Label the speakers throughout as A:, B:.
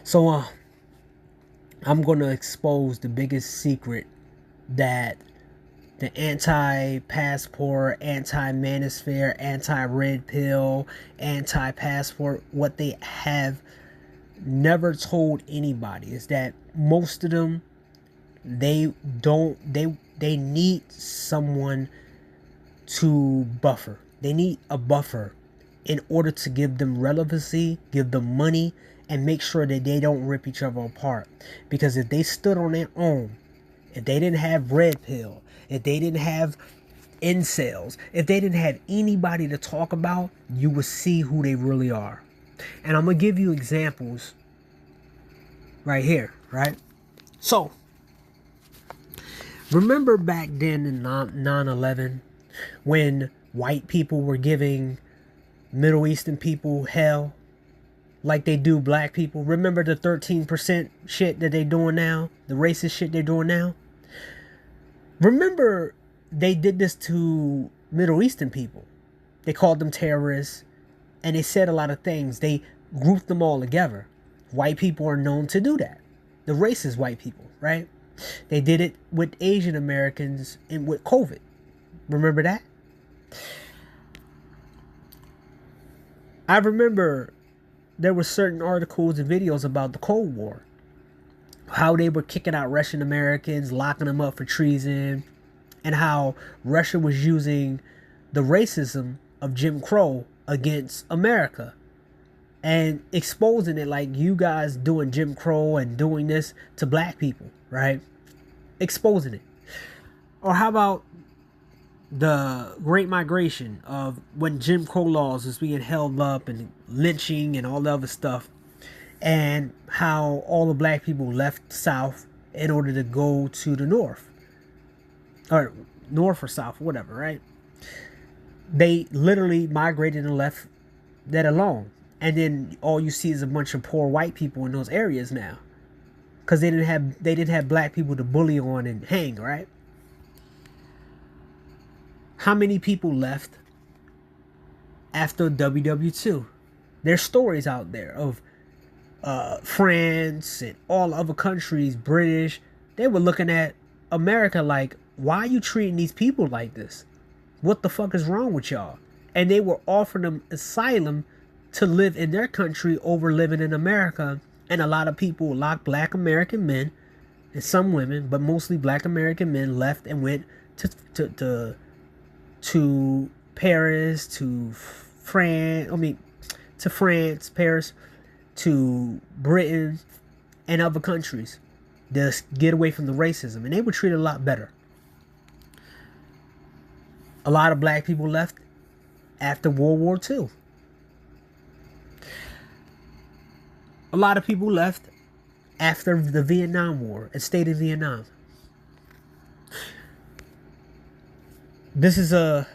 A: So I'm gonna expose the biggest secret that the anti-passport, anti-manosphere, anti-red pill, anti-passport, what they have never told anybody is that most of them, they don't they need someone to buffer. They need a buffer in order to give them relevancy, give them money, and make sure that they don't rip each other apart. Because if they stood on their own, if they didn't have red pill, if they didn't have incels, if they didn't have anybody to talk about, you would see who they really are. And I'm gonna give you examples right here, right? So remember back then in 9/11 when white people were giving Middle Eastern people hell like they do black people? Remember the 13% shit that they doing now? The racist shit they're doing now? Remember they did this to Middle Eastern people. They called them terrorists and they said a lot of things. They grouped them all together. White people are known to do that. The racist white people, right? They did it with Asian Americans and with COVID. Remember that? I remember there were certain articles and videos about the Cold War. How they were kicking out Russian Americans, locking them up for treason, and how Russia was using the racism of Jim Crow against America and exposing it like you guys doing Jim Crow and doing this to black people, right? Exposing it. Or how about the Great Migration of when Jim Crow laws was being held up and lynching and all the other stuff, and how all the black people left the South in order to go to the North, or North or South, whatever, right? They literally migrated and left that alone, and then all you see is a bunch of poor white people in those areas now, because they didn't have black people to bully on and hang, right? How many people left after WW2? There's stories out there of France and all other countries, British. They were looking at America like, why are you treating these people like this? What the fuck is wrong with y'all? And they were offering them asylum to live in their country over living in America. And a lot of people, black American men and some women, but mostly black American men, left and went to Paris, to France, Paris, to Britain and other countries. Just get away from the racism, and they were treated a lot better. A lot of black people left after World War II. A lot of people left after the Vietnam War and stayed in Vietnam. This is a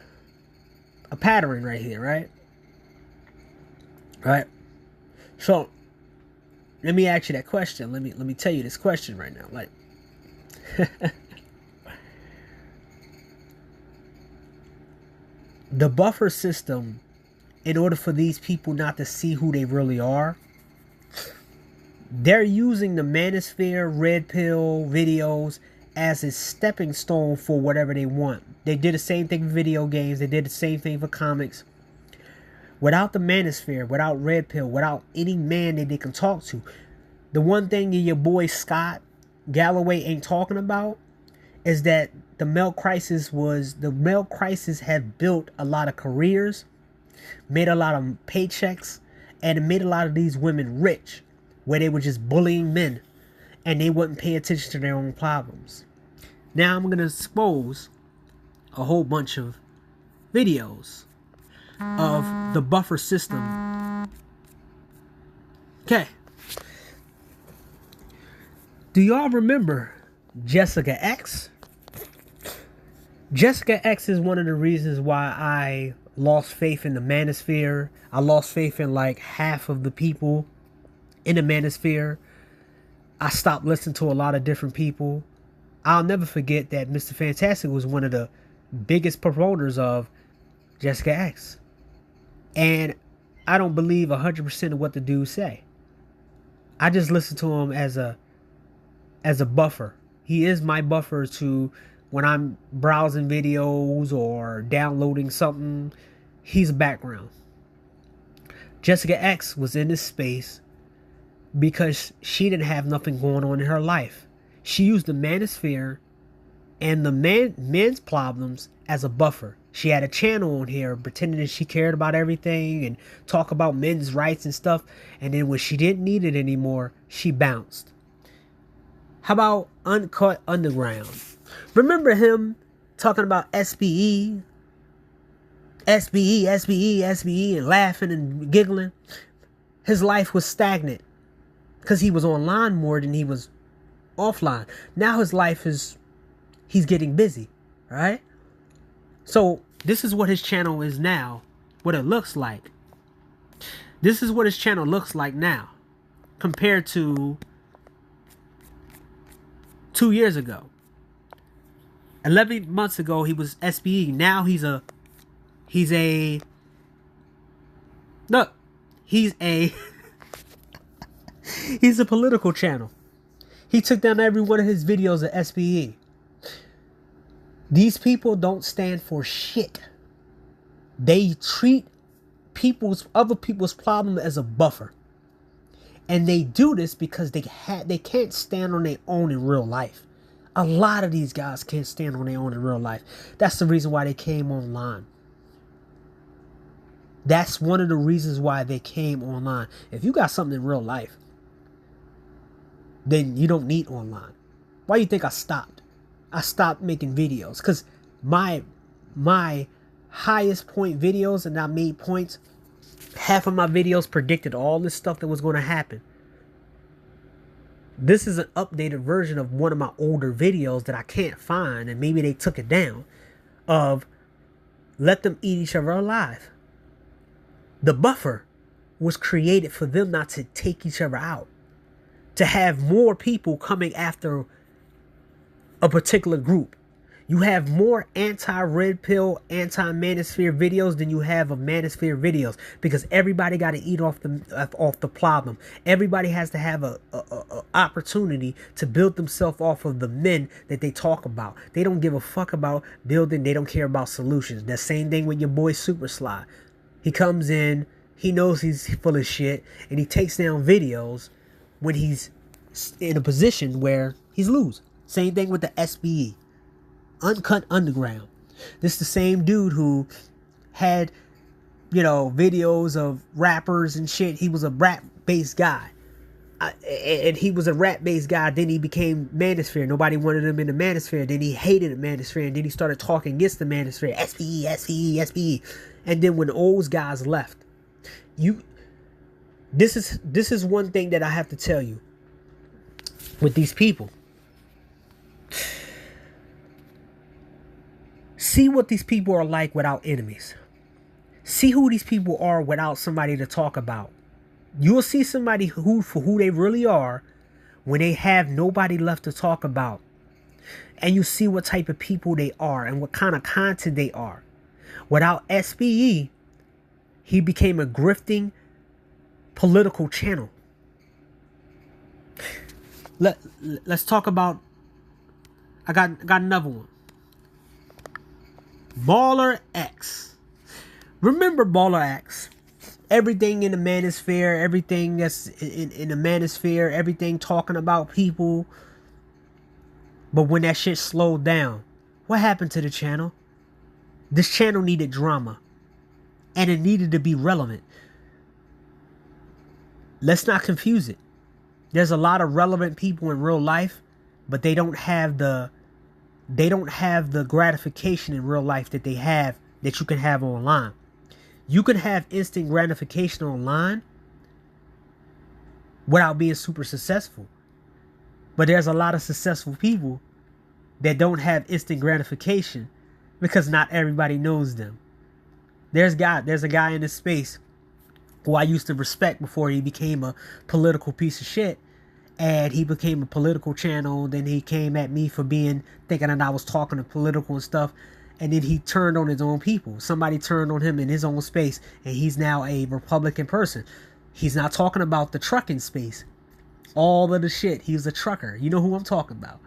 A: pattern right here, right? Right? So, let me ask you that question. Let me tell you this question right now. Like, the buffer system, in order for these people not to see who they really are, they're using the manosphere, red pill videos as a stepping stone for whatever they want. They did the same thing with video games. They did the same thing for comics. Without the manosphere, without red pill, without any man that they can talk to, the one thing your boy Scott Galloway ain't talking about is that the male crisis had built a lot of careers, made a lot of paychecks, and it made a lot of these women rich, where they were just bullying men and they wouldn't pay attention to their own problems. Now I'm going to expose a whole bunch of videos of the buffer system. Okay. Do y'all remember Jessica X? Jessica X is one of the reasons why I lost faith in the manosphere. I lost faith in like half of the people in the manosphere. I stopped listening to a lot of different people. I'll never forget that Mr. Fantastic was one of the biggest promoters of Jessica X. And I don't believe 100% of what the dudes say. I just listen to him as a buffer. He is my buffer to when I'm browsing videos or downloading something. He's a background. Jessica X was in this space because she didn't have nothing going on in her life. She used the manosphere and the men's problems as a buffer. She had a channel on here pretending that she cared about everything and talk about men's rights and stuff. And then when she didn't need it anymore, she bounced. How about Uncut Underground? Remember him talking about SBE, and laughing and giggling? His life was stagnant because he was online more than he was offline. Now his life he's getting busy, right? So this is what his channel is now, what it looks like. This is what his channel looks like now compared to 2 years ago. 11 months ago, he was SBE. Now he's a he's a political channel. He took down every one of his videos of SBE. These people don't stand for shit. They treat other people's problem as a buffer. And they do this because they can't stand on their own in real life. A lot of these guys can't stand on their own in real life. That's the reason why they came online. That's one of the reasons why they came online. If you got something in real life, then you don't need online. Why do you think I stopped? I stopped making videos because my highest point videos, and I made points. Half of my videos predicted all this stuff that was going to happen. This is an updated version of one of my older videos that I can't find, and maybe they took it down, of let them eat each other alive. The buffer was created for them not to take each other out, to have more people coming after a particular group. You have more anti-red pill, anti-manosphere videos than you have of manosphere videos, because everybody got to eat off the problem. Everybody has to have a opportunity to build themselves off of the men that they talk about. They don't give a fuck about building. They don't care about solutions. The same thing with your boy Super Sly. He comes in, he knows he's full of shit, and he takes down videos when he's in a position where he's losing. Same thing with the SBE. Uncut Underground. This is the same dude who had, videos of rappers and shit. He was a rap-based guy. And he was a rap-based guy. Then he became Manosphere. Nobody wanted him in the Manosphere. Then he hated the Manosphere. And then he started talking against the Manosphere. SBE, SBE, SBE. And then when those guys left, this is one thing that I have to tell you with these people. See what these people are like without enemies. See who these people are without somebody to talk about. You'll see somebody for who they really are when they have nobody left to talk about. And you see what type of people they are and what kind of content they are. Without SBE, he became a grifting political channel. Let's talk about, I got another one. Baller X. Remember Baller X? Everything in the manosphere, everything that's in the manosphere, everything talking about people. But when that shit slowed down, what happened to the channel? This channel needed drama. And it needed to be relevant. Let's not confuse it. There's a lot of relevant people in real life, but they don't have the gratification in real life that you can have online. You can have instant gratification online without being super successful. But there's a lot of successful people that don't have instant gratification because not everybody knows them. There's a guy in this space who I used to respect before he became a political piece of shit. And he became a political channel. Then he came at me for thinking that I was talking to political and stuff. And then he turned on his own people. Somebody turned on him in his own space. And he's now a Republican person. He's not talking about the trucking space. All of the shit. He was a trucker. You know who I'm talking about.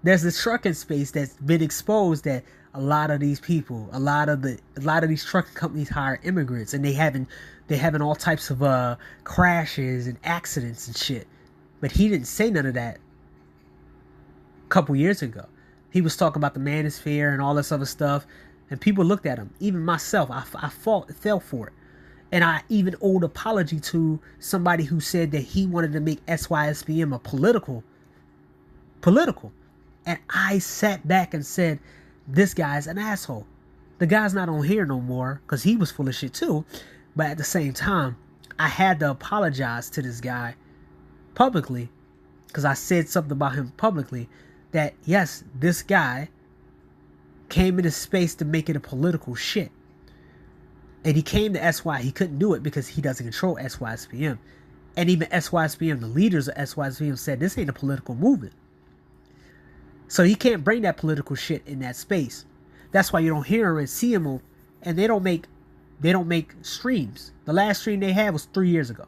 A: There's this trucking space that's been exposed that a lot of these people, a lot of these trucking companies hire immigrants, and they're having all types of crashes and accidents and shit. But he didn't say none of that a couple years ago. He was talking about the manosphere and all this other stuff, and people looked at him. Even myself, I fell for it. And I even owed apology to somebody who said that he wanted to make SYSBM a political. And I sat back and said, this guy's an asshole. The guy's not on here no more because he was full of shit too. But at the same time, I had to apologize to this guy publicly because I said something about him publicly that, yes, this guy came into space to make it a political shit. And he came to SY. He couldn't do it because he doesn't control SYSBM. And even SYSBM, the leaders of SYSBM said this ain't a political movement. So he can't bring that political shit in that space. That's why you don't hear him and see him. And they don't make streams. The last stream they had was 3 years ago.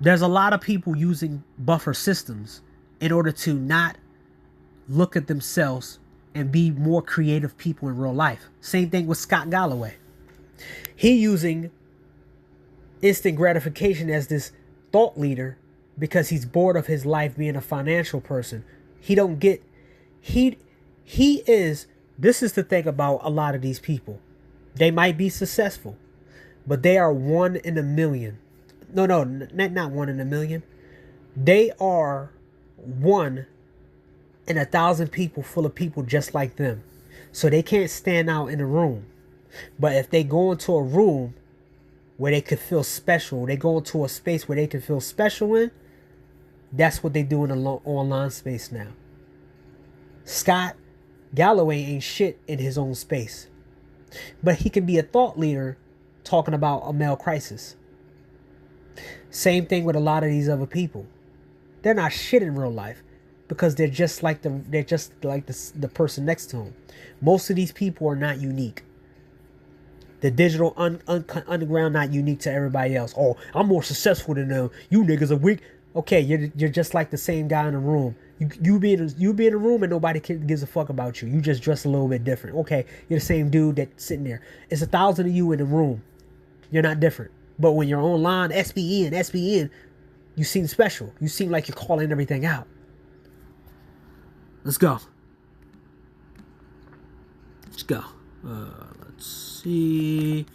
A: There's a lot of people using buffer systems in order to not look at themselves and be more creative people in real life. Same thing with Scott Galloway. He using instant gratification as this thought leader because he's bored of his life being a financial person. He is, this is the thing about a lot of these people. They might be successful, but they are 1 in a million. No, not 1 in a million. They are 1 in 1,000 people full of people just like them. So they can't stand out in a room. But if they go into a room where they could feel special, they go into a space where they can feel special in, that's what they do in the online space now. Scott Galloway ain't shit in his own space. But he can be a thought leader talking about a male crisis. Same thing with a lot of these other people. They're not shit in real life. Because they're just like the person next to them. Most of these people are not unique. The digital underground not unique to everybody else. Oh, I'm more successful than them. You niggas are weak. Okay, you're just like the same guy in the room. You be in a room and nobody gives a fuck about you. You just dress a little bit different. Okay, you're the same dude that's sitting there. It's 1,000 of you in the room. You're not different. But when you're online, SBN, you seem special. You seem like you're calling everything out. Let's go. Let's see.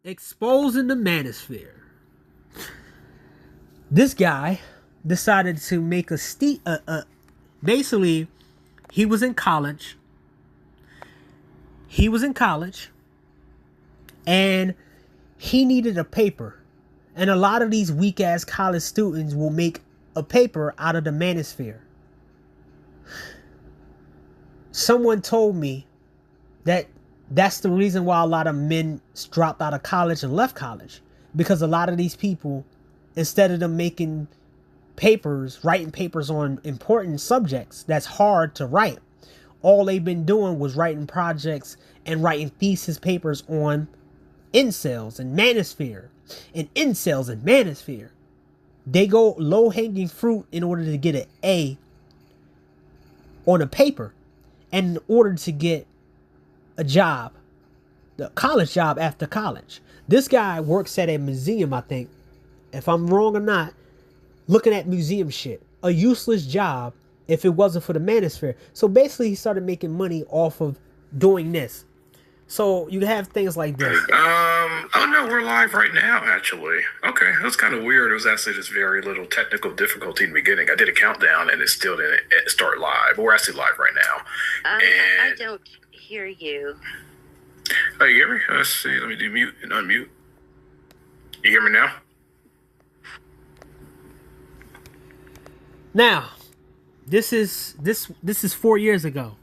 A: Exposing the manosphere. This guy decided to make basically, he was in college. And he needed a paper. And a lot of these weak ass college students will make a paper out of the manosphere. Someone told me that that's the reason why a lot of men dropped out of college and left college. Because a lot of these people, instead of them making papers, writing papers on important subjects that's hard to write, all they've been doing was writing projects and writing thesis papers on incels and manosphere. And incels and manosphere. They go low-hanging fruit in order to get an A on a paper. And in order to get a job, the college job after college. This guy works at a museum, I think. If I'm wrong or not, looking at museum shit. A useless job if it wasn't for the manosphere. So basically he started making money off of doing this. So you have things like this.
B: Oh no, we're live right now, actually. Okay, that's kind of weird. It was actually just very little technical difficulty in the beginning. I did a countdown and it still didn't start live. But we're actually live right now.
C: I don't hear you.
B: Oh, you hear me? Let's see. Let me do mute and unmute. You hear me now?
A: Now, this is 4 years ago.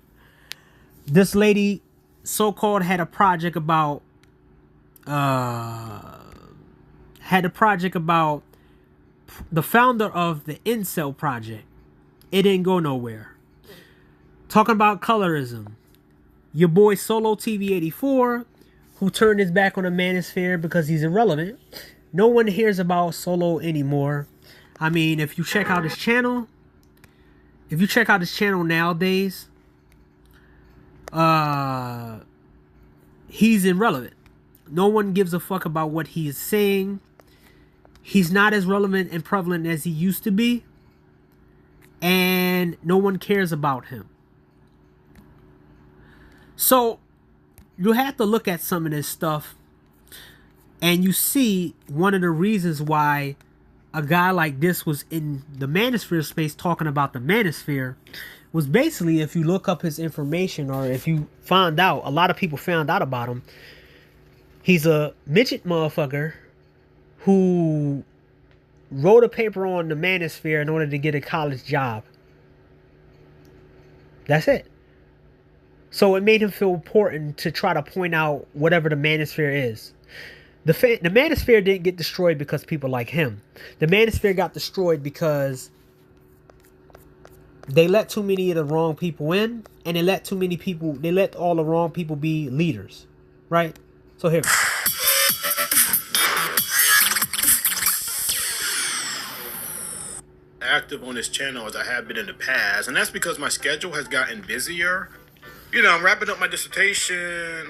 A: This lady so-called had a project about the founder of the Incel Project. It didn't go nowhere. Talking about colorism. your boy Solo TV84, who turned his back on the Manosphere because he's irrelevant. No one hears about Solo anymore. I mean, if you check out his channel nowadays, he's irrelevant. No one gives a fuck about what he is saying. He's not as relevant and prevalent as he used to be. And no one cares about him. So, you have to look at some of this stuff. And you see one of the reasons why a guy like this was in the Manosphere space talking about the Manosphere was basically, if you look up his information, or if you find out, a lot of people found out about him. He's a midget motherfucker who wrote a paper on the Manosphere in order to get a college job. That's it. So it made him feel important to try to point out whatever the Manosphere is. The Manosphere didn't get destroyed because people like him. The Manosphere got destroyed because they let too many of the wrong people in, and they let all the wrong people be leaders. Right? So here.
B: Active on this channel as I have been in the past, and that's because my schedule has gotten busier. You know, I'm wrapping up my dissertation,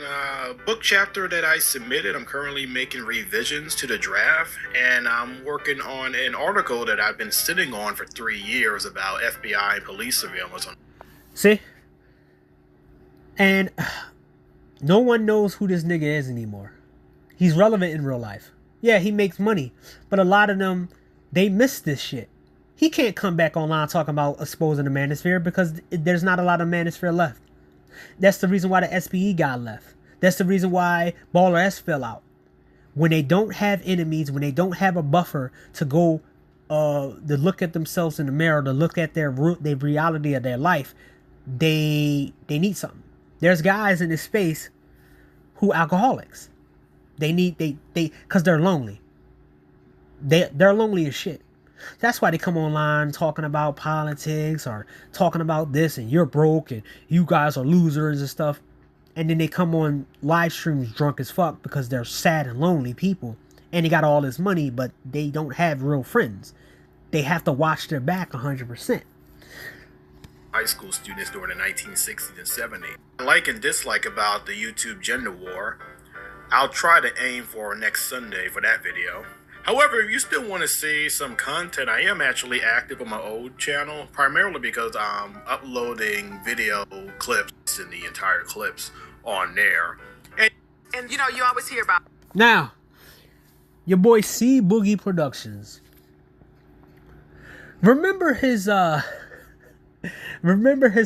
B: book chapter that I submitted. I'm currently making revisions to the draft, and I'm working on an article that I've been sitting on for 3 years about FBI and police surveillance.
A: See? And no one knows who this nigga is anymore. He's relevant in real life. Yeah, he makes money, but a lot of them, they miss this shit. He can't come back online talking about exposing the Manosphere because there's not a lot of Manosphere left. That's the reason why the SPE got left. That's the reason why Baller S fell out. When they don't have enemies, when they don't have a buffer to go to look at themselves in the mirror, to look at their reality of their life, they need something. There's guys in this space who alcoholics. Because they're lonely. They're lonely as shit. That's why they come online talking about politics or talking about this and you're broke and you guys are losers and stuff. And then they come on live streams drunk as fuck because they're sad and lonely people. And they got all this money, but they don't have real friends. They have to watch their back 100%.
B: High school students during the 1960s and 70s. Like and dislike about the YouTube gender war. I'll try to aim for next Sunday for that video. However, if you still want to see some content, I am actually active on my old channel, primarily because I'm uploading video clips and the entire clips on there. And you know, you always hear about...
A: Now, your boy C Boogie Productions. Remember his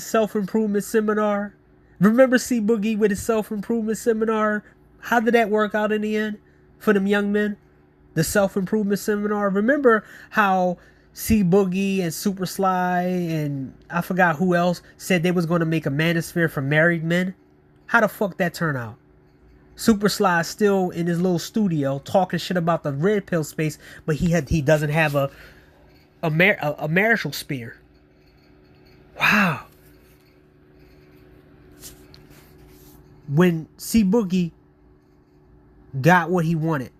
A: self-improvement seminar? Remember C Boogie with his self-improvement seminar? How did that work out in the end for them young men? The self-improvement seminar. Remember how C Boogie and Super Sly and I forgot who else said they was going to make a Manosphere for married men? How the fuck that turn out? Super Sly still in his little studio talking shit about the red pill space, but he doesn't have a marital spear. Wow. When C Boogie got what he wanted,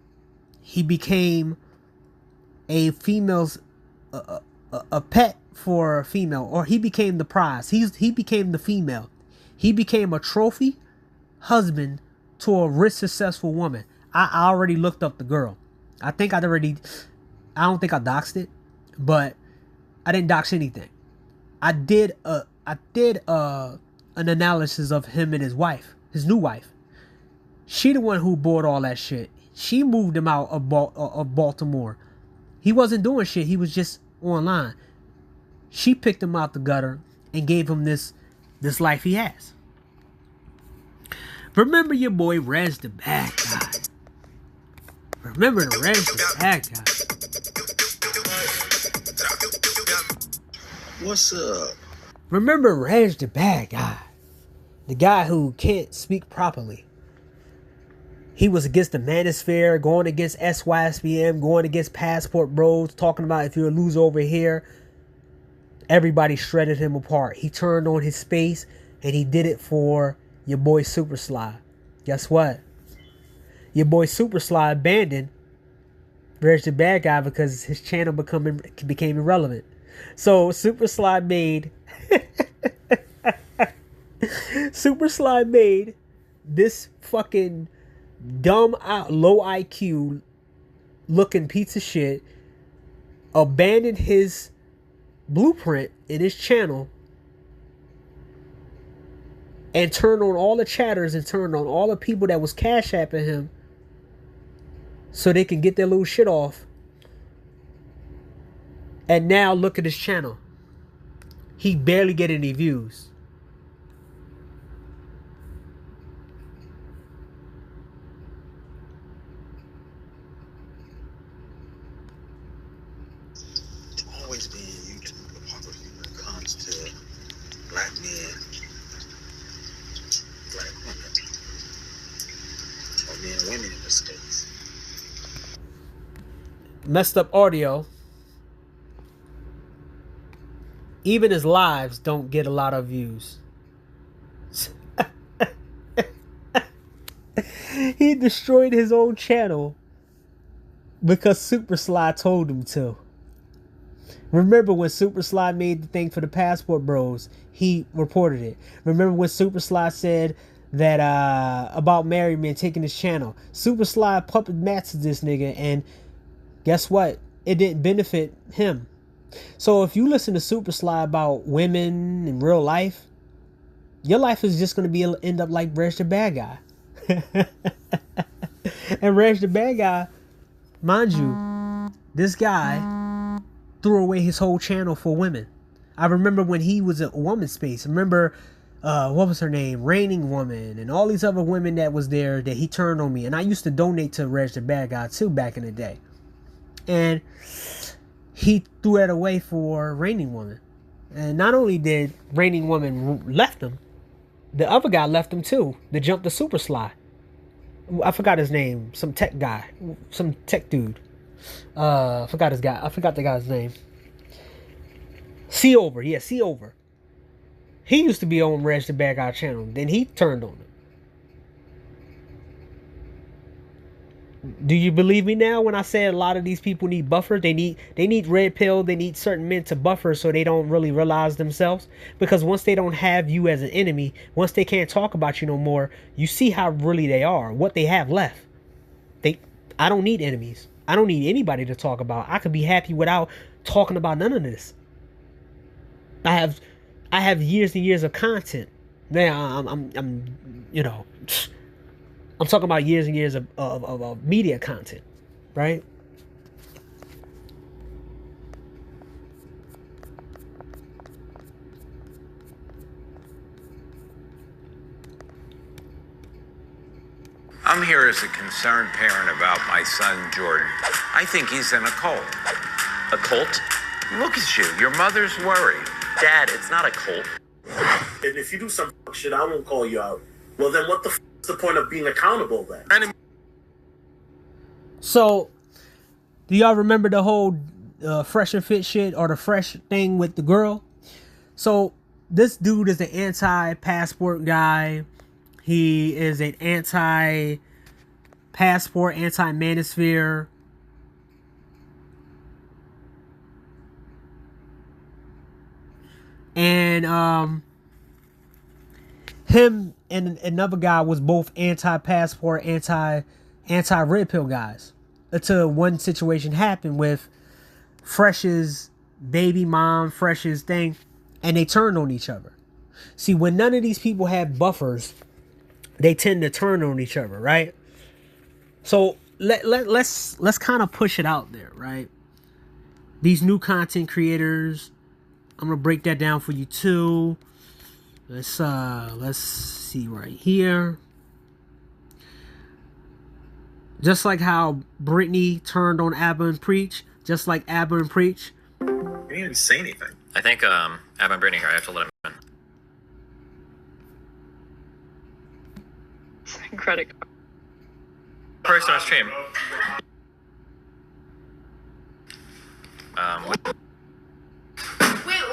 A: he became a female's a pet for a female, or he became the prize. He became the female. He became a trophy husband to a rich, successful woman. I already looked up the girl. I don't think I doxed it, but I didn't dox anything. I did an analysis of him and his wife, his new wife. She the one who bought all that shit. She moved him out of Baltimore. He wasn't doing shit. He was just online. She picked him out the gutter and gave him this life he has. Remember your boy Reg the Bad Guy. Remember the Reg the Bad
B: Guy. What's up?
A: Remember Reg the Bad Guy. The guy who can't speak properly. He was against the Manosphere, going against SYSBM, going against Passport Bros, talking about if you're a loser over here. Everybody shredded him apart. He turned on his space, and he did it for your boy Super Sly. Guess what? Your boy Super Sly abandoned Reg the Bad Guy because his channel became irrelevant. So Super Sly made this fucking dumb, low IQ looking piece of shit abandoned his blueprint in his channel and turned on all the chatters and turned on all the people that was cash apping him so they can get their little shit off. And now look at his channel. He barely get any views.
D: Always being YouTube hypocrisy when it comes to black men, black women, or men and women in the States.
A: Messed up audio. Even his lives don't get a lot of views. He destroyed his own channel because Super Sly told him to. Remember when Super Sly made the thing for the Passport Bros? He reported it. Remember when Super Sly said that about married men taking his channel? Super Sly puppet mastered this nigga, and guess what? It didn't benefit him. So if you listen to Super Sly about women in real life, your life is just going to end up like Reg the Bad Guy. And Reg the Bad Guy, mind you, this guy threw away his whole channel for women. I remember when he was at Woman Space. I remember, what was her name? Raining Woman and all these other women that was there that he turned on me. And I used to donate to Reg the Bad Guy too back in the day. And he threw that away for Raining Woman. And not only did Raining Woman left him, the other guy left him too. To jump to Super Sly. I forgot his name. Some tech guy. Some tech dude. I forgot the guy's name. C-Over. Yeah, C-Over. He used to be on Reg the Bad Guy channel. Then he turned on him. Do you believe me now when I say a lot of these people need buffers? They need red pill. They need certain men to buffer so they don't really realize themselves. Because once they don't have you as an enemy, once they can't talk about you no more, you see how really they are, what they have left. I don't need enemies. I don't need anybody to talk about. I could be happy without talking about none of this. I have years and years of content. Now I'm talking about years and years of media content, right?
E: I'm here as a concerned parent about my son, Jordan. I think he's in a cult.
F: A cult?
E: Look at you. Your mother's worried.
F: Dad, it's not a cult.
G: And if you do some shit, I won't call you out. Well, then what the f*** is the point of being accountable then?
A: So, do y'all remember the whole Fresh and Fit shit or the Fresh thing with the girl? So, this dude is an anti-passport guy. He is an anti-passport, anti-manosphere. And him and another guy was both anti-passport, anti-red pill guys. Until one situation happened with Fresh's baby mom, Fresh's thing, and they turned on each other. See, when none of these people have buffers, they tend to turn on each other, right? So let's kind of push it out there, right? These new content creators, I'm gonna break that down for you too. Let's see right here. Just like how Britney turned on Abba and Preach, just like Abba and Preach.
G: You didn't even say anything.
F: I think Abba and Brittany here. I have to let him in.
H: Credit card.
F: Person on stream. What?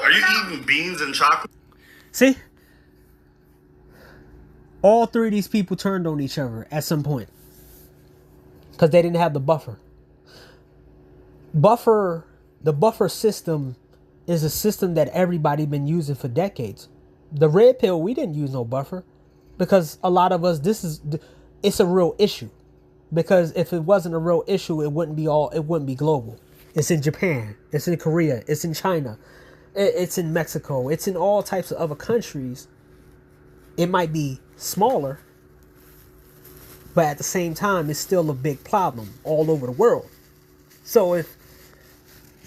G: Are you eating beans and chocolate?
A: See? All three of these people turned on each other at some point because they didn't have the buffer. The buffer system is a system that everybody been using for decades. The red pill, we didn't use no buffer because a lot of us, it's a real issue. Because if it wasn't a real issue, it wouldn't be global. It's in Japan, it's in Korea, it's in China, it's in Mexico, it's in all types of other countries. It might be smaller, but at the same time, it's still a big problem all over the world. So if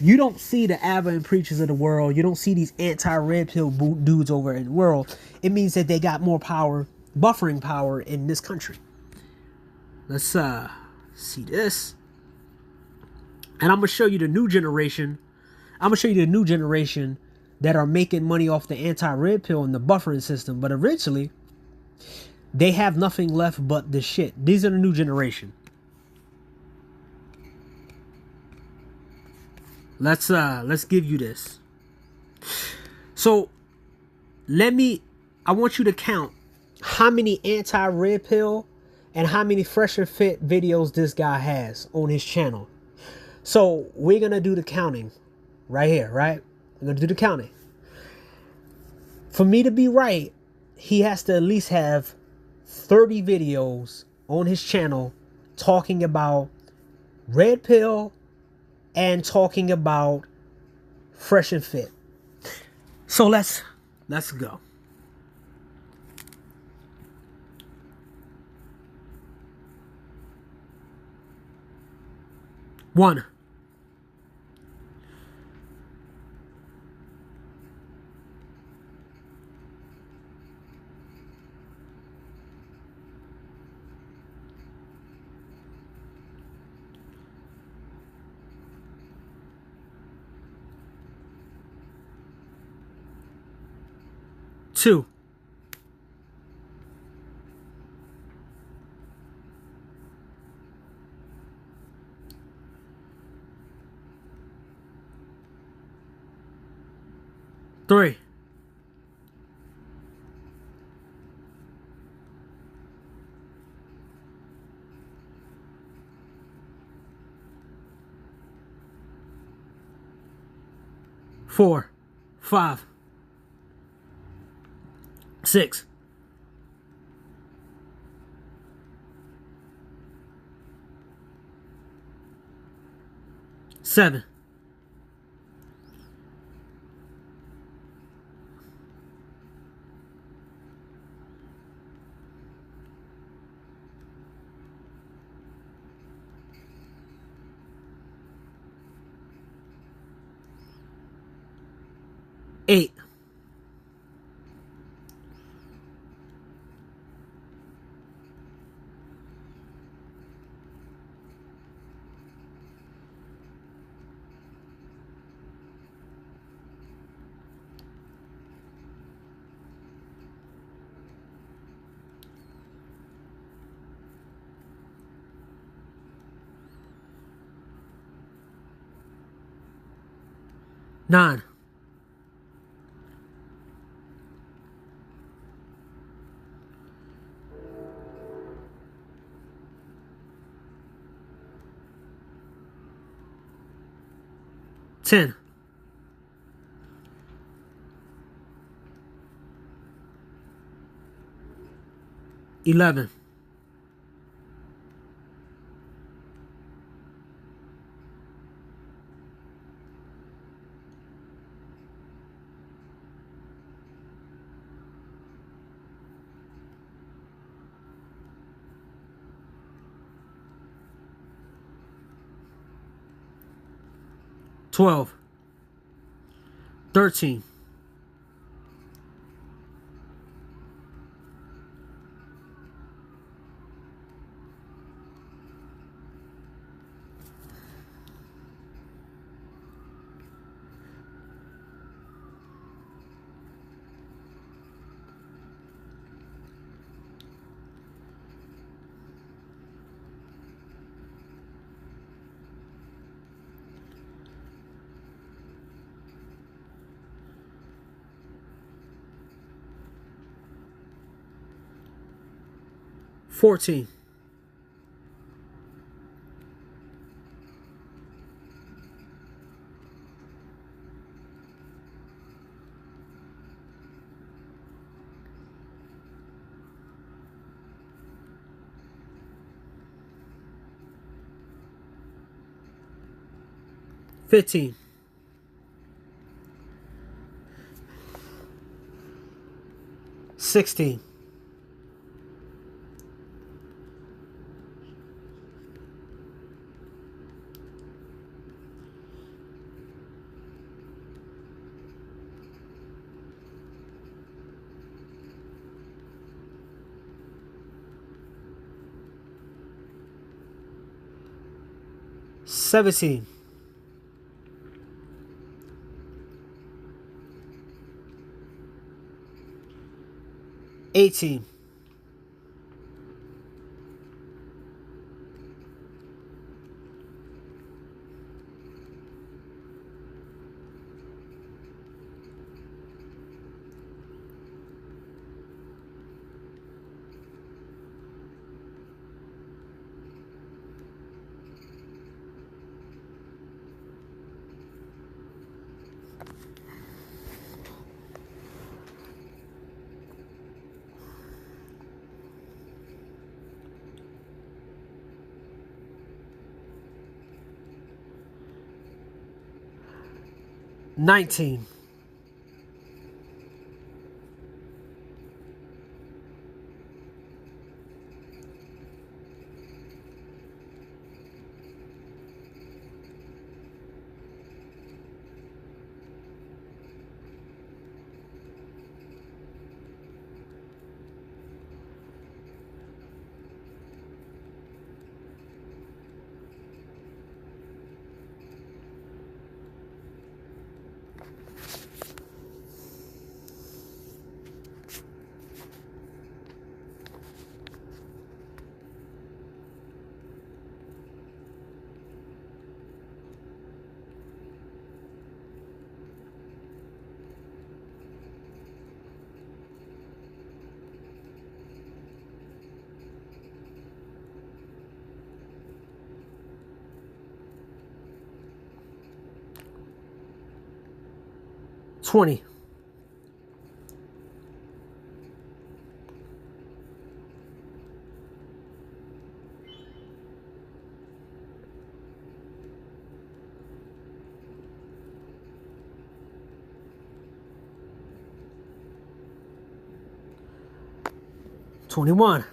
A: you don't see the Ava preachers of the world, you don't see these anti-red pill dudes over in the world, it means that they got more power, buffering power in this country. Let's see this. And I'm going to show you the new generation. I'm going to show you the new generation that are making money off the anti-red pill and the buffering system. But originally, they have nothing left but the shit. These are the new generation. Let's give you this. So, I want you to count how many anti-red pill and how many Fresh and Fit videos this guy has on his channel. So we're going to do the counting right here, right? We're going to do the counting. For me to be right, he has to at least have 30 videos on his channel talking about red pill and talking about Fresh and Fit. So let's go. 1. 2. 3. 4. 5. 6. 7. 8. 9. 10. 11. 12. 13. 14. 14. 15. 16. 17. 18. 19. 20. 21.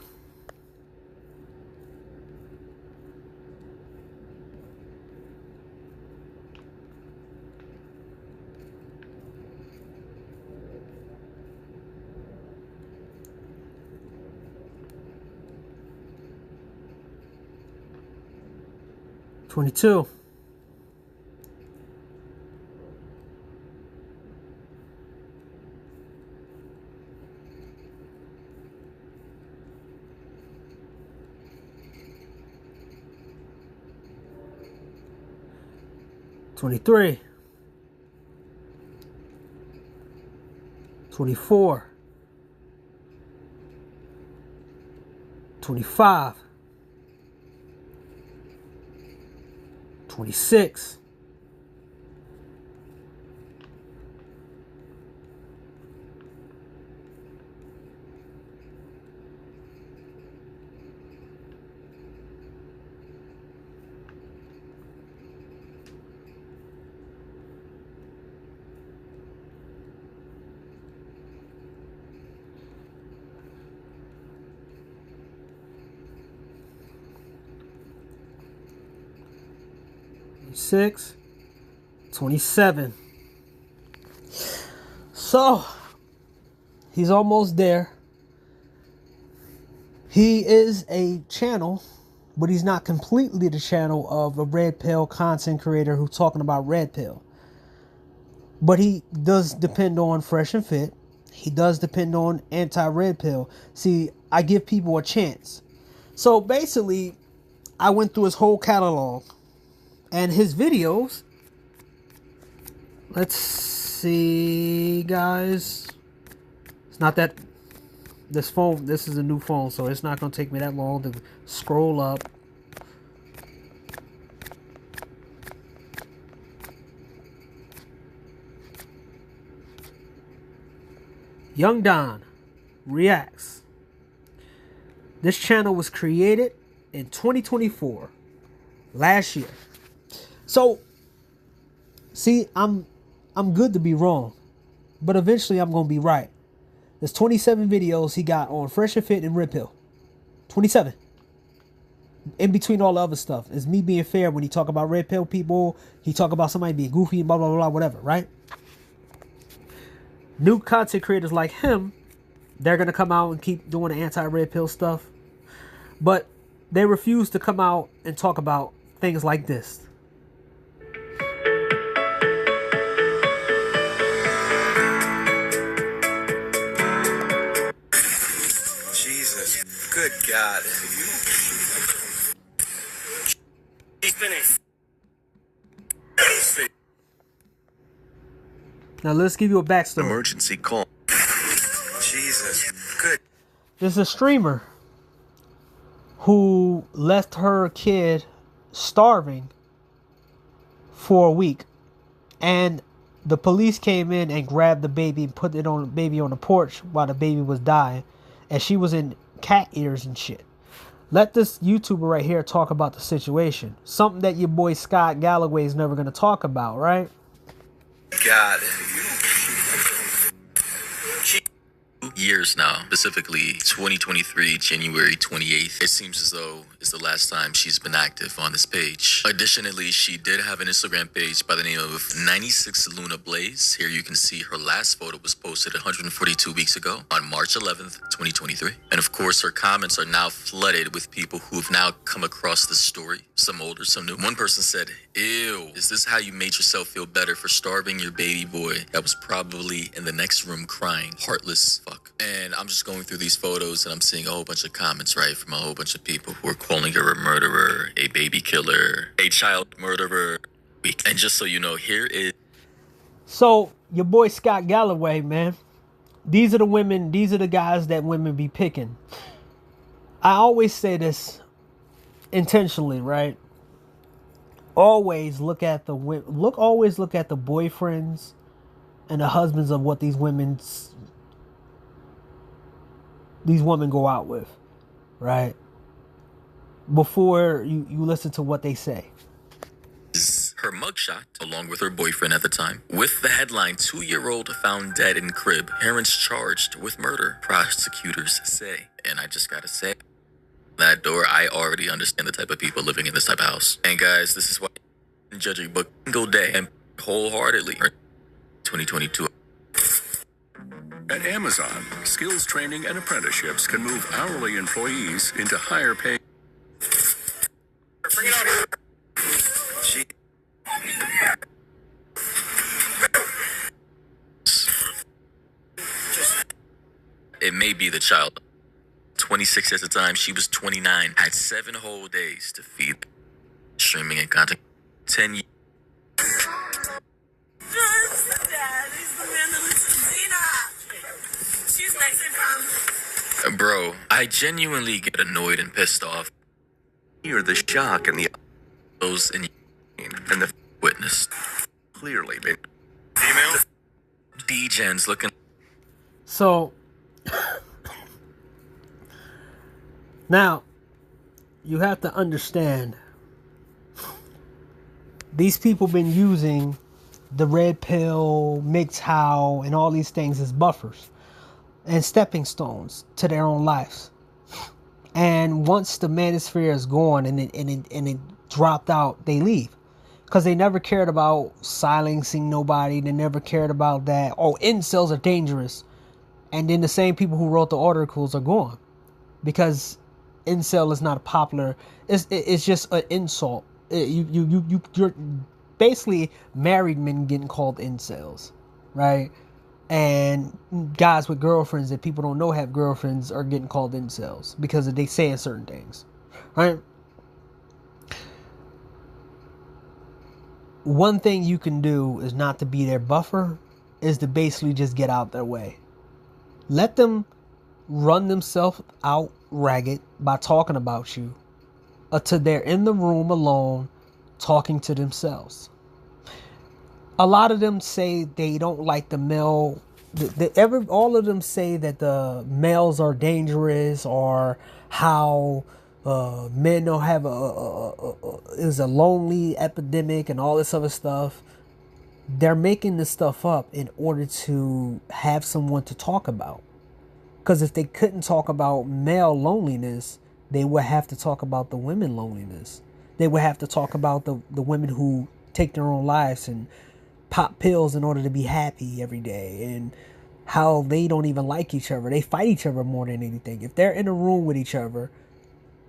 A: 22. 23. 24. 25. 26. 26, 27. So, he's almost there. He is a channel, but he's not completely the channel of a Red Pill content creator who's talking about Red Pill. But he does depend on Fresh and Fit. He does depend on anti-Red Pill. See, I give people a chance. So basically, I went through his whole catalog. And his videos, let's see, guys. It's not that This phone, this is a new phone, so it's not going to take me that long to scroll up. Young Don reacts. This channel was created in 2024, last year. So, see, I'm good to be wrong, but eventually I'm gonna be right. There's 27 videos he got on Fresh and Fit and Rip Hill. 27. In between all the other stuff, it's me being fair when he talk about Red Pill people. He talk about somebody being goofy and blah blah blah whatever, right? New content creators like him, they're gonna come out and keep doing the anti-red pill stuff, but they refuse to come out and talk about things like this.
D: Jesus, good God. He's finished.
A: Now let's give you a backstory.
D: Emergency call. Jesus, good.
A: There's a streamer who left her kid starving for a week, and the police came in and grabbed the baby and put the baby on the porch while the baby was dying, and she was in cat ears and shit. Let this YouTuber right here talk about the situation. Something that your boy Scott Galloway is never going to talk about, right?
D: God.
H: Years now, specifically 2023, January 28th. It seems as though is the last time she's been active on this page. Additionally, she did have an Instagram page by the name of 96 Luna Blaze. Here you can see her last photo was posted 142 weeks ago on March 11th, 2023. And of course, her comments are now flooded with people who have now come across this story. Some older, some new. One person said, "Ew, is this how you made yourself feel better for starving your baby boy that was probably in the next room crying? Heartless fuck." And I'm just going through these photos and I'm seeing a whole bunch of comments, right, from a whole bunch of people who are calling her a murderer, a baby killer, a child murderer. And just so you know, here is...
A: So, your boy Scott Galloway, man. These are the women, these are the guys that women be picking. I always say this intentionally, right? Always look at the always look at the boyfriends and the husbands of what these women go out with, right? Before you listen to what they say.
H: Her mugshot, along with her boyfriend at the time, with the headline, 2-year-old found dead in crib, parents charged with murder, prosecutors say. And I just gotta say, that door, I already understand the type of people living in this type of house. And guys, this is why I judge a book single day and wholeheartedly 2022.
I: At Amazon, skills training and apprenticeships can move hourly employees into higher pay.
D: Bring it out here.
H: It may be the child. 26 at the time, she was 29. Had 7 whole days to feed, streaming and content. 10 years. Bro, I genuinely get annoyed and pissed off.
I: Hear the shock and the
H: Those in and the witness.
I: clearly been.
D: Female?
H: D-Gen's looking.
A: So, now, you have to understand, these people been using the red pill, MGTOW, and all these things as buffers and stepping stones to their own lives. And once the manosphere is gone and it dropped out, they leave. Because they never cared about silencing nobody. They never cared about that. Oh, incels are dangerous. And then the same people who wrote the articles are gone. Because incel is not popular. It's just an insult. You're basically married men getting called incels. Right? And guys with girlfriends that people don't know have girlfriends are getting called incels. Because they saying certain things. Right? One thing you can do is not to be their buffer, is to basically just get out their way. Let them run themselves out ragged by talking about you until they're in the room alone talking to themselves. A lot of them say they don't like the male. All of them say that the males are dangerous, or how men don't have is a lonely epidemic and all this other stuff. They're making this stuff up in order to have someone to talk about. Because if they couldn't talk about male loneliness, they would have to talk about the women loneliness. They would have to talk about the women who take their own lives and pop pills in order to be happy every day, and how they don't even like each other. They fight each other more than anything. If they're in a room with each other,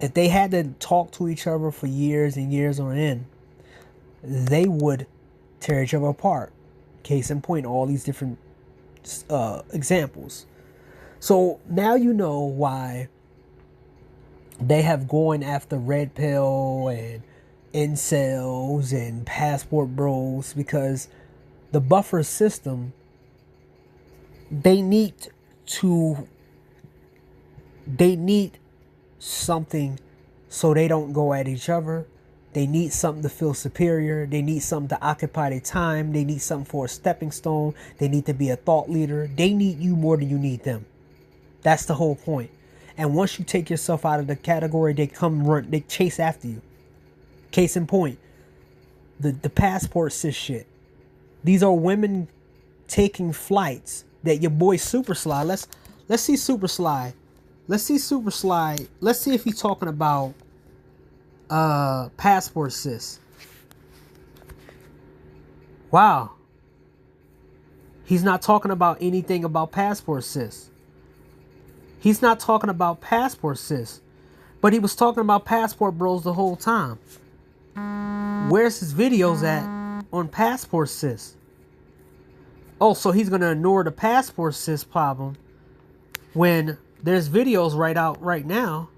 A: if they had to talk to each other for years and years on end, they would tear each other apart. Case in point, all these different examples. So now you know why they have going after red pill and incels and passport bros, because the buffer system, they need something so they don't go at each other. They need something to feel superior. They need something to occupy their time. They need something for a stepping stone. They need to be a thought leader. They need you more than you need them. That's the whole point. And once you take yourself out of the category, they chase after you. Case in point, the passport sis shit. These are women taking flights that your boy Super Sly. Let's see Super Sly. Let's see Super Sly. Let's see if he's talking about passport sis. Wow. He's not talking about anything about passport sis. He's not talking about passport sis. But he was talking about passport bros the whole time. Where's his videos at on passport sis? Oh, so he's going to ignore the passport sis problem when there's videos right now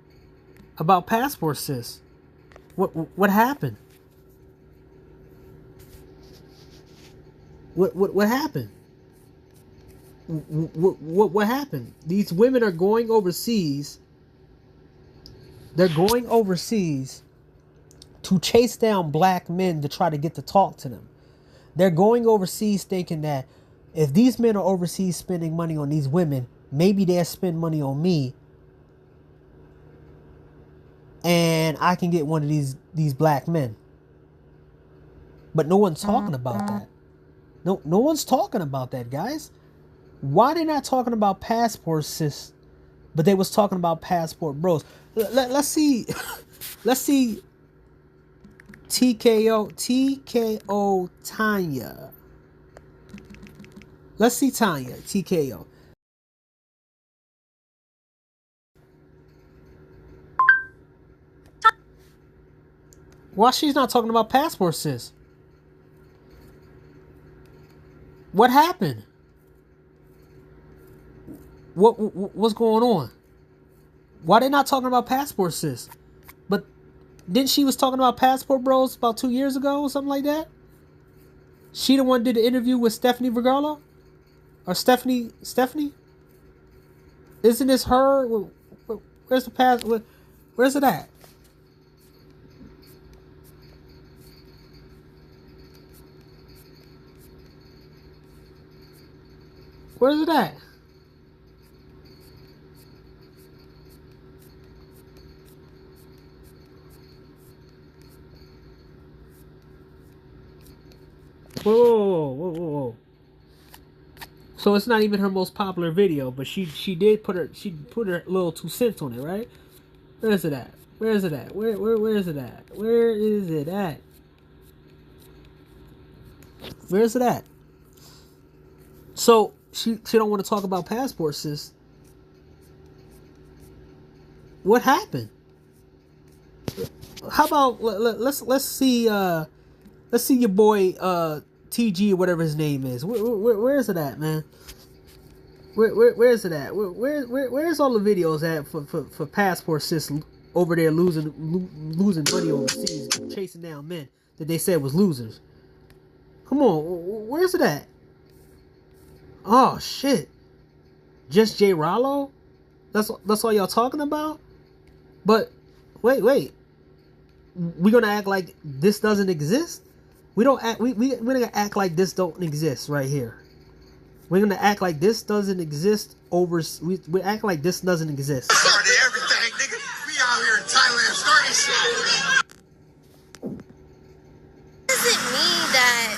A: about passport sis. What happened? What happened? What happened? These women are going overseas. They're going overseas to chase down black men to try to get to talk to them. They're going overseas thinking that if these men are overseas spending money on these women, maybe they'll spend money on me, and I can get one of these black men. But no one's talking about that. No one's talking about that, guys. Why they not talking about passport sis, but they was talking about passport bros? Let's see. Let's see. TKO Tanya. Let's see Tanya. TKO. Why she's not talking about passport sis? What happened? What's going on? Why they not talking about passport sis? But didn't she was talking about passport bros about 2 years ago or something like that? She the one did the interview with Stephanie Vergara? Or Stephanie? Isn't this her? Where's the passport? Where's it at? Where's it at? Whoa. So it's not even her most popular video, but she put her little 2 cents on it, right? Where is it at? Where is it at? Where is it at? Where is it at? Where is it at? So she don't want to talk about passport sis. What happened? How about let's see your boy TG or whatever his name is. Where is it at, man? Where is it at? Where's all the videos at for passport sis over there losing money overseas, chasing down men that they said was losers? Come on, where's it at? Oh shit! Just J Rollo? That's all y'all talking about? But wait. We're gonna act like this doesn't exist? We're gonna act like this don't exist right here. We're gonna act like this doesn't exist we act like this doesn't exist.
D: Started everything, nigga. We out here in Thailand starting shit.
J: Does it mean that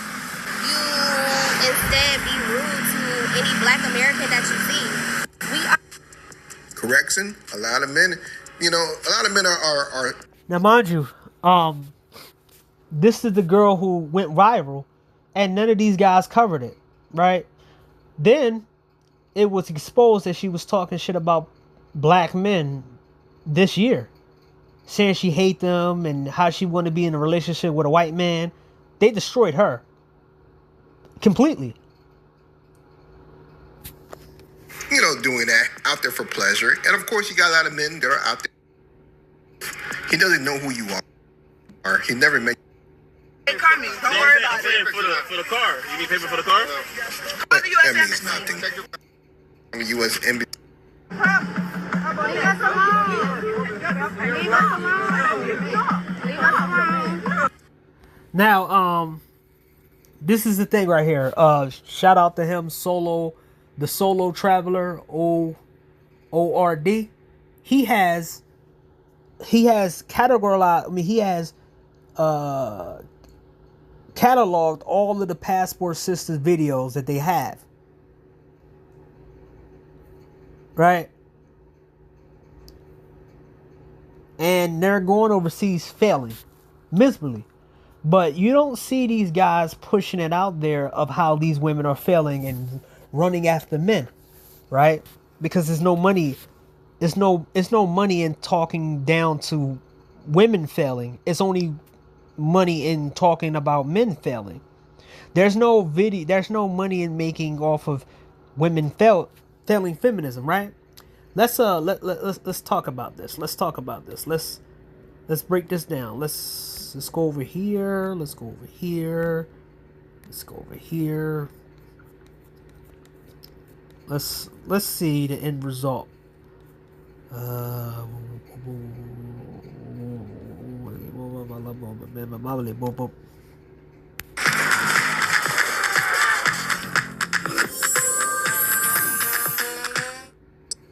J: you instead be rude to any black American that you see? We are
K: Correction. A lot of men, are
A: Now, mind you, this is the girl who went viral, and none of these guys covered it, right? Then it was exposed that she was talking shit about black men this year, saying she hate them and how she want to be in a relationship with a white man. They destroyed her completely.
K: Doing that out there for pleasure. And of course, you got a lot of men that are out there. He doesn't know who you are. He never met.
G: Hey, Carmen, don't worry about it. For the car. You need paper for the car?
K: That means nothing. I mean, U.S. Embassy.
J: Leave us alone.
A: Now, this is the thing right here. Shout out to him, the solo traveler, ORD. He has categorized. I mean, he has cataloged all of the Passport Sisters videos that they have. Right? And they're going overseas failing miserably. But you don't see these guys pushing it out there of how these women are failing and running after men, right? Because there's no money. It's no money in talking down to women failing. It's only money in talking about men failing. There's no money in making off of women failing feminism, right? Let's talk about this. Let's break this down. Let's go over here. Let's go over here. Let's see the end result.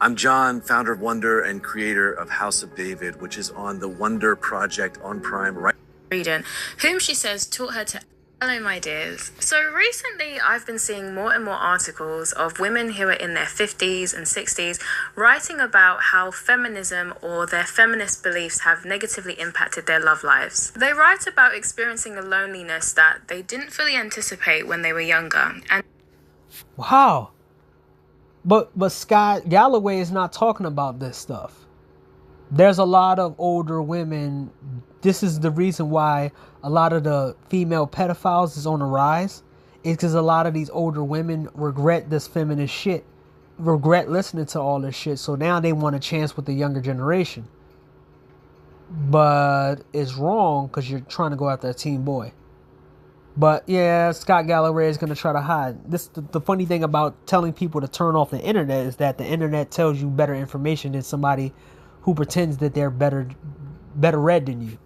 L: I'm John, founder of Wonder and creator of House of David, which is on the Wonder Project on Prime right.
M: Reading, whom she says taught her to. Hello, my dears. So recently I've been seeing more and more articles of women who are in their 50s and 60s writing about how feminism or their feminist beliefs have negatively impacted their love lives. They write about experiencing a loneliness that they didn't fully anticipate when they were younger. And
A: wow. But Scott Galloway is not talking about this stuff. There's a lot of older women. This is the reason why a lot of the female pedophiles is on the rise. It's because a lot of these older women regret this feminist shit. Regret listening to all this shit. So now they want a chance with the younger generation. But it's wrong because you're trying to go after a teen boy. But yeah, Scott Galloway is going to try to hide. The funny thing about telling people to turn off the internet is that the internet tells you better information than somebody who pretends that they're better read than you.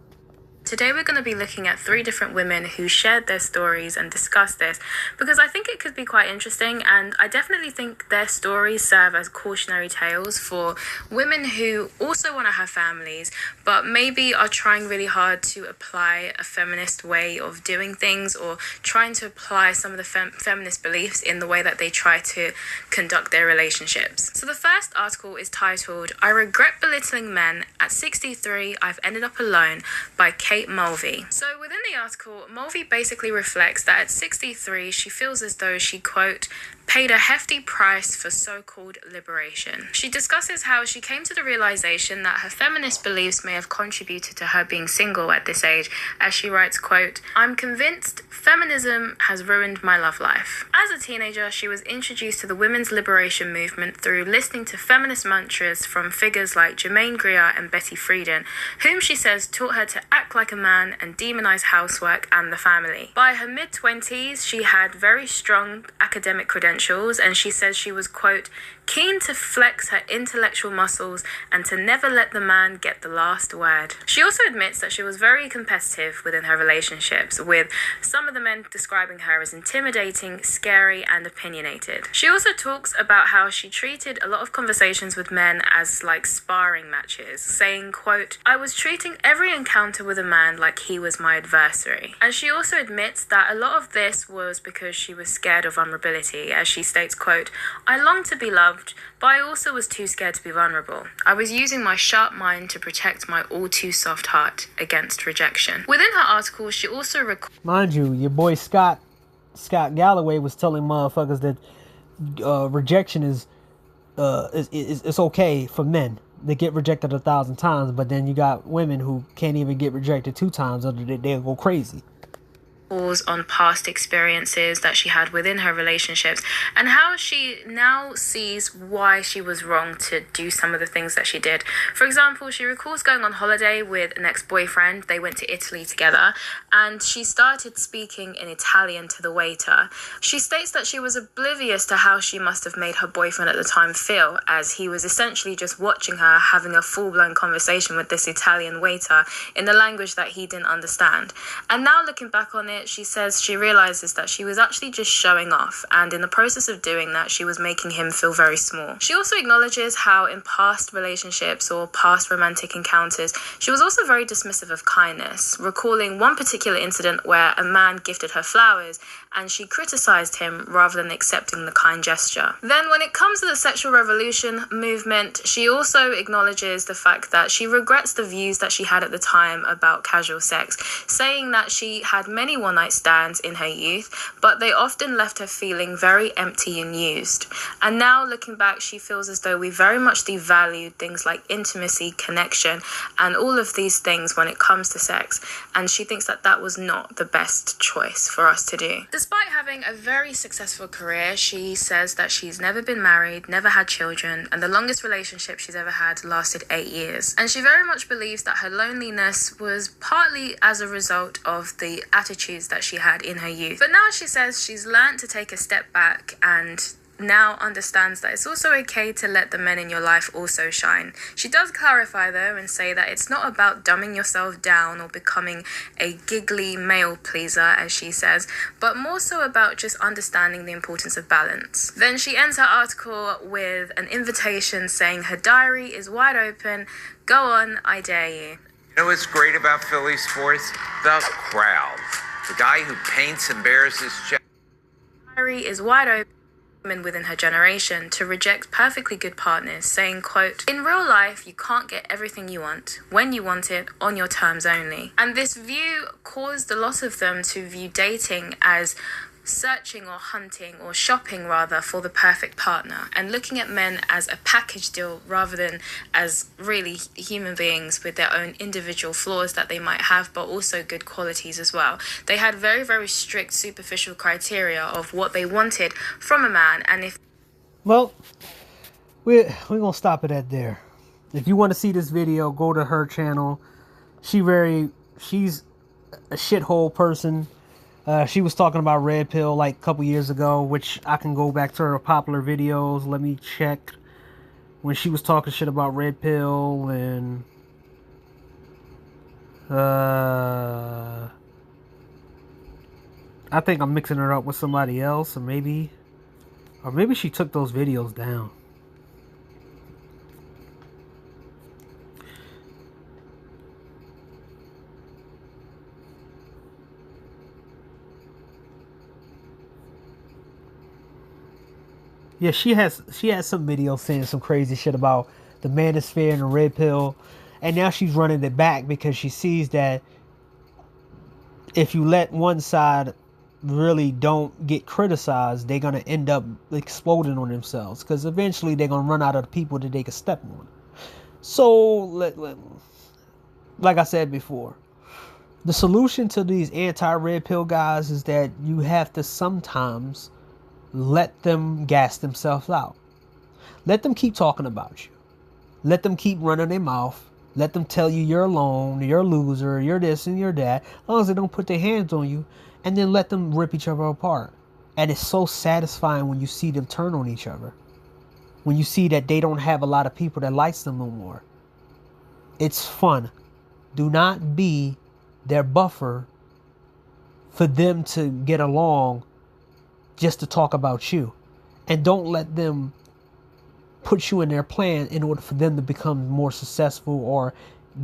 M: today we're going to be looking at 3 different women who shared their stories and discussed this because I think it could be quite interesting, and I definitely think their stories serve as cautionary tales for women who also want to have families but maybe are trying really hard to apply a feminist way of doing things or trying to apply some of the feminist beliefs in the way that they try to conduct their relationships. So the first article is titled "I Regret Belittling Men. At 63, I've Ended Up Alone" by Kate Mulvey. So within the article, Mulvey basically reflects that at 63, she feels as though she, quote, paid a hefty price for so-called liberation. She discusses how she came to the realization that her feminist beliefs may have contributed to her being single at this age, as she writes, quote, "I'm convinced feminism has ruined my love life." As a teenager, she was introduced to the women's liberation movement through listening to feminist mantras from figures like Germaine Greer and Betty Friedan, whom she says taught her to act like a man and demonize housework and the family. By her mid-20s, she had very strong academic credentials, and she says she was, quote, keen to flex her intellectual muscles and to never let the man get the last word. She also admits that she was very competitive within her relationships, with some of the men describing her as intimidating, scary, and opinionated. She also talks about how she treated a lot of conversations with men as like sparring matches, saying, quote, I was treating every encounter with a man like he was my adversary. And she also admits that a lot of this was because she was scared of vulnerability, as she states, quote, I longed to be loved, but I also was too scared to be vulnerable. I was using my sharp mind to protect my all too soft heart against rejection. Within her article, she also
A: mind you, your boy Scott Galloway was telling motherfuckers that rejection is it's okay for men. They get rejected 1,000 times, but then you got women who can't even get rejected 2 times, or they'll go crazy.
M: On past experiences that she had within her relationships, and how she now sees why she was wrong to do some of the things that she did. For example, she recalls going on holiday with an ex-boyfriend. They went to Italy together, and she started speaking in Italian to the waiter. She states that she was oblivious to how she must have made her boyfriend at the time feel, as he was essentially just watching her having a full-blown conversation with this Italian waiter in the language that he didn't understand. And now looking back on it, she says she realizes that she was actually just showing off, and in the process of doing that, she was making him feel very small. She also acknowledges how in past relationships or past romantic encounters, she was also very dismissive of kindness, recalling one particular incident where a man gifted her flowers and she criticized him rather than accepting the kind gesture. Then when it comes to the sexual revolution movement, she also acknowledges the fact that she regrets the views that she had at the time about casual sex, saying that she had many one-night stands in her youth, but they often left her feeling very empty and used. And now looking back, she feels as though we very much devalued things like intimacy, connection, and all of these things when it comes to sex, and she thinks that that was not the best choice for us to do. Despite having a very successful career, she says that she's never been married, never had children, and the longest relationship she's ever had lasted 8 years. And she very much believes that her loneliness was partly as a result of the attitudes that she had in her youth. But now she says she's learned to take a step back and now understands that it's also okay to let the men in your life also shine. She does clarify though and say that it's not about dumbing yourself down or becoming a giggly male pleaser, as she says, but more so about just understanding the importance of balance. Then she ends her article with an invitation saying her diary is wide open. Go on, I dare you.
E: You know what's great about Philly sports? The crowd. The guy who paints and bears his chest.
M: Diary is wide open. Women within her generation to reject perfectly good partners, saying, quote, in real life, you can't get everything you want, when you want it, on your terms only. And this view caused a lot of them to view dating as searching or hunting or shopping rather for the perfect partner, and looking at men as a package deal rather than as really human beings with their own individual flaws that they might have, but also good qualities as well. They had very, very strict superficial criteria of what they wanted from a man, and if...
A: Well, we're gonna stop it at there. If you want to see this video, go to her channel. She's a shithole person. She was talking about Red Pill like a couple years ago, which I can go back to her popular videos. Let me check when she was talking shit about Red Pill, and I think I'm mixing her up with somebody else, or maybe she took those videos down. Yeah, she has some videos saying some crazy shit about the manosphere and the Red Pill, and now she's running it back because she sees that if you let one side really don't get criticized, they're gonna end up exploding on themselves, because eventually they're gonna run out of the people that they can step on. So, like I said before, the solution to these anti-Red Pill guys is that you have to sometimes let them gas themselves out. Let them keep talking about you. Let them keep running their mouth. Let them tell you you're alone, you're a loser, you're this and you're that, as long as they don't put their hands on you, and then let them rip each other apart. And it's so satisfying when you see them turn on each other. When you see that they don't have a lot of people that likes them no more. It's fun. Do not be their buffer for them to get along just to talk about you. And don't let them put you in their plan in order for them to become more successful or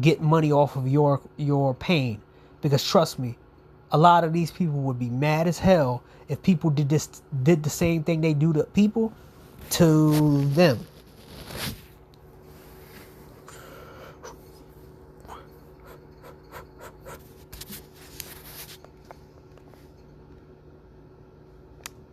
A: get money off of your pain. Because trust me, a lot of these people would be mad as hell if people did the same thing they do to people to them.